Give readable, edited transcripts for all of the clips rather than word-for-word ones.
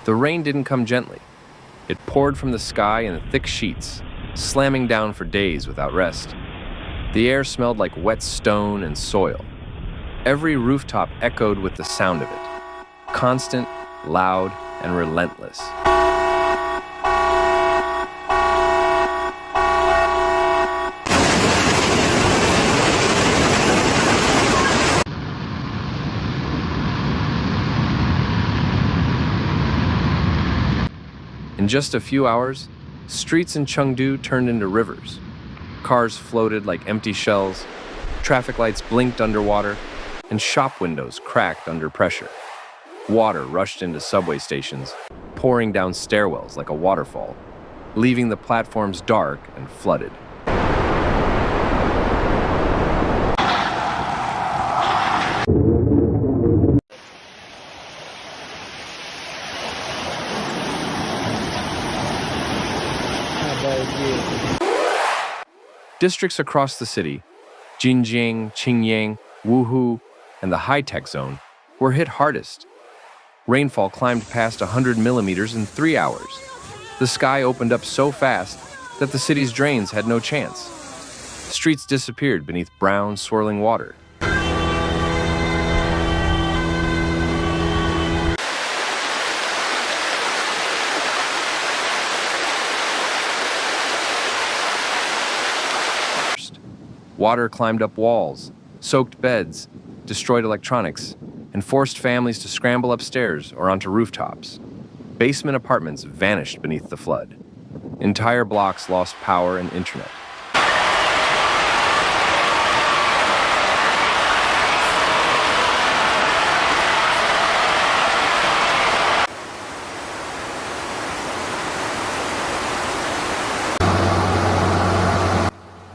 The rain didn't come gently. It poured from the sky in thick sheets, slamming down for days without rest. The air smelled like wet stone and soil. Every rooftop echoed with the sound of it, constant, loud, and relentless. In just a few hours, streets in Chengdu turned into rivers. Cars floated like empty shells, traffic lights blinked underwater, and shop windows cracked under pressure. Water rushed into subway stations, pouring down stairwells like a waterfall, leaving the platforms dark and flooded. Districts across the city, Jinjiang, Qingyang, Wuhu, and the high-tech zone, were hit hardest. Rainfall climbed past 100 millimeters in 3 hours. The sky opened up so fast that the city's drains had no chance. Streets disappeared beneath brown, swirling water. Water climbed up walls, soaked beds, destroyed electronics, and forced families to scramble upstairs or onto rooftops. Basement apartments vanished beneath the flood. Entire blocks lost power and internet.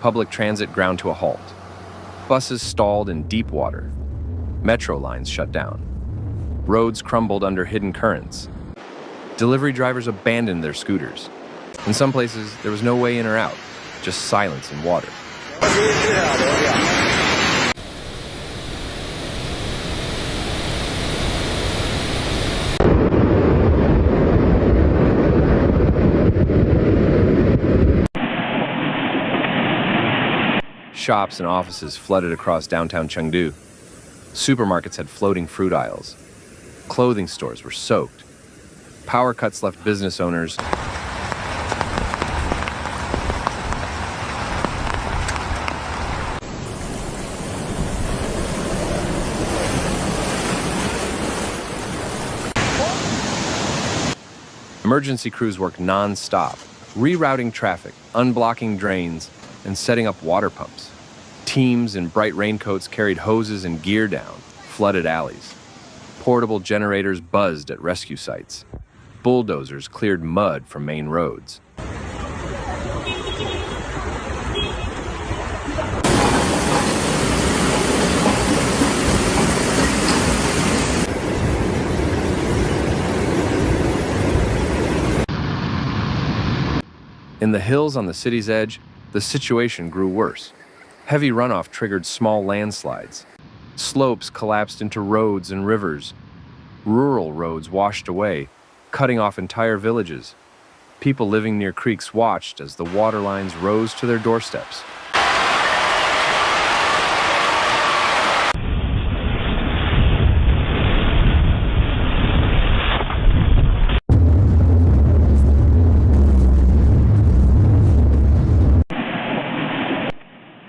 Public transit ground to a halt. Buses stalled in deep water. Metro lines shut down. Roads crumbled under hidden currents. Delivery drivers abandoned their scooters. In some places, there was no way in or out, just silence and water. Shops and offices flooded across downtown Chengdu. Supermarkets had floating fruit aisles. Clothing stores were soaked. Power cuts left business owners Emergency crews worked non-stop, rerouting traffic, unblocking drains, and setting up water pumps. Teams in bright raincoats carried hoses and gear down, flooded alleys. Portable generators buzzed at rescue sites. Bulldozers cleared mud from main roads. In the hills on the city's edge, the situation grew worse. Heavy runoff triggered small landslides. Slopes collapsed into roads and rivers. Rural roads washed away, cutting off entire villages. People living near creeks watched as the water lines rose to their doorsteps.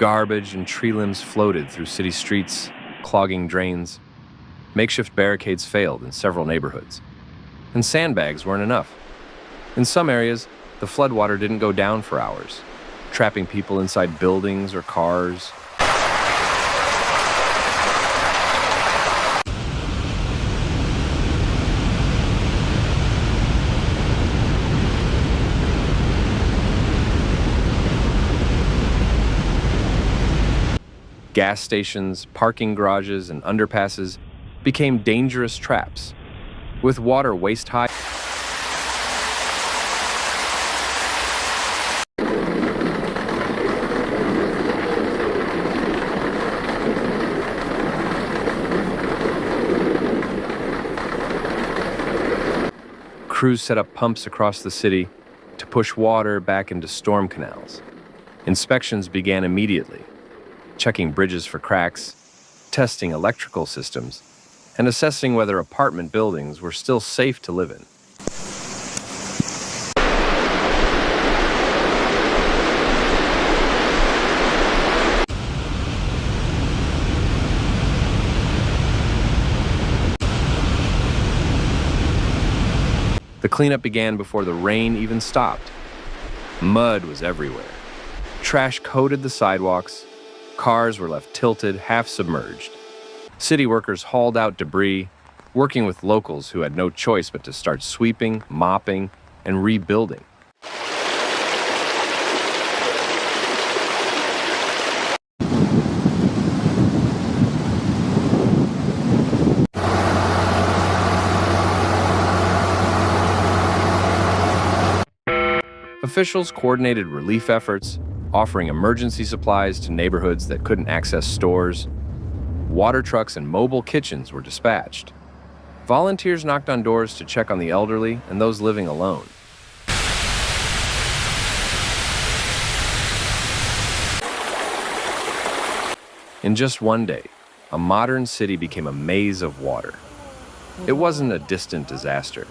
Garbage and tree limbs floated through city streets, clogging drains. Makeshift barricades failed in several neighborhoods. And sandbags weren't enough. In some areas, the floodwater didn't go down for hours, trapping people inside buildings or cars. Gas stations, parking garages, and underpasses became dangerous traps, with water waist-high. Crews set up pumps across the city to push water back into storm canals. Inspections began immediately, checking bridges for cracks, testing electrical systems, and assessing whether apartment buildings were still safe to live in. The cleanup began before the rain even stopped. Mud was everywhere. Trash coated the sidewalks. Cars were left tilted, half submerged. City workers hauled out debris, working with locals who had no choice but to start sweeping, mopping, and rebuilding. Officials coordinated relief efforts, offering emergency supplies to neighborhoods that couldn't access stores. Water trucks and mobile kitchens were dispatched. Volunteers knocked on doors to check on the elderly and those living alone. In just one day, a modern city became a maze of water. It wasn't a distant disaster.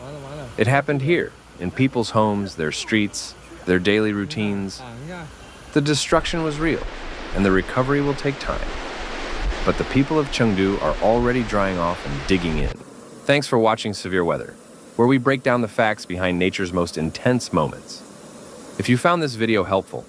It happened here, in people's homes, their streets, their daily routines. The destruction was real, and the recovery will take time. But the people of Chengdu are already drying off and digging in. Thanks for watching Severe Weather, where we break down the facts behind nature's most intense moments. If you found this video helpful,